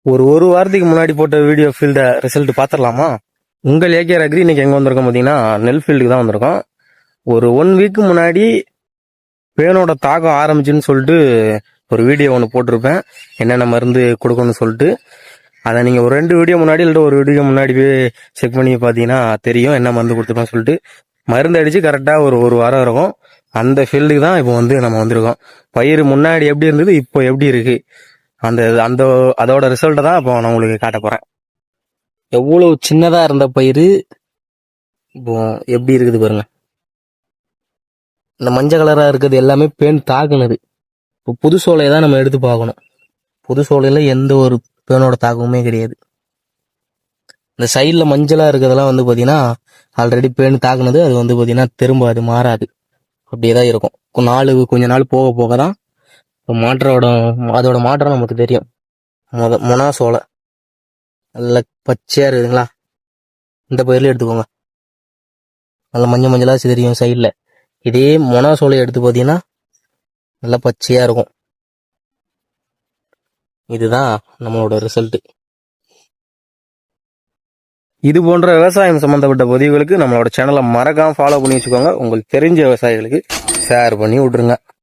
ஒரு வாரத்துக்கு முன்னாடி போட்ட வீடியோ ஃபீல்ட ரிசல்ட் பாத்திரலாமா? உங்கள் ஏகேஆர் அக்ரி இன்னைக்கு எங்க வந்திருக்கோம் பாத்தீங்கன்னா, நெல் ஃபீல்டுக்கு தான் வந்திருக்கோம். ஒரு 1 வீக் முன்னாடி பேனோட தாக்கம் ஆரம்பிச்சுன்னு சொல்லிட்டு ஒரு வீடியோ ஒன்று போட்டிருப்பேன். என்னென்ன மருந்து கொடுக்கணும்னு சொல்லிட்டு அதை நீங்க ஒரு 2 வீடியோ முன்னாடி இல்லை ஒரு வீடியோ முன்னாடியே செக் பண்ணி பார்த்தீங்கன்னா தெரியும் என்ன மருந்து கொடுத்துருப்போம் சொல்லிட்டு. மருந்து அடிச்சு கரெக்டா ஒரு வாரம் இருக்கும். அந்த ஃபீல்டுக்கு தான் இப்போ நம்ம வந்திருக்கோம். பயிர் முன்னாடி எப்படி இருந்தது, இப்போ எப்படி இருக்கு, அந்த அந்த அதோட ரிசல்ட்டை தான் இப்போ நான் உங்களுக்கு காட்ட போறேன். எவ்வளவு சின்னதா இருந்த பயிர் இப்போ எப்படி இருக்குது பாருங்க. இந்த மஞ்சள் கலரா இருக்கிறது எல்லாமே பேன் தாக்குனது. இப்போ புது சோலையை தான் நம்ம எடுத்து பார்க்கணும். புது சோலையில எந்த ஒரு பேனோட தாக்கமுமே கிடையாது. இந்த சைடில் மஞ்சளா இருக்கிறதெல்லாம் பார்த்தீங்கன்னா ஆல்ரெடி பேன் தாக்குனது. அது பார்த்தீங்கன்னா திரும்ப அது மாறாது, அப்படியே தான் இருக்கும். கொஞ்ச நாள் போக போக தான் அதோட மாற்றம் நமக்கு தெரியும். மொனா சோலை நல்ல பச்சையா இருக்குதுங்களா? இந்த பயிரில் எடுத்துக்கோங்க. நல்ல மஞ்சளா தெரியும் சைடில். இதே மொனா சோலையை எடுத்து பார்த்தீங்கன்னா நல்லா பச்சையா இருக்கும். இதுதான் நம்மளோட ரிசல்ட். இது போன்ற விவசாயம் சம்பந்தப்பட்ட பதிவுகளுக்கு நம்மளோட சேனலை மறக்காம ஃபாலோ பண்ணி வச்சுக்கோங்க. உங்களுக்கு தெரிஞ்ச விவசாயிகளுக்கு ஷேர் பண்ணி விட்டுருங்க.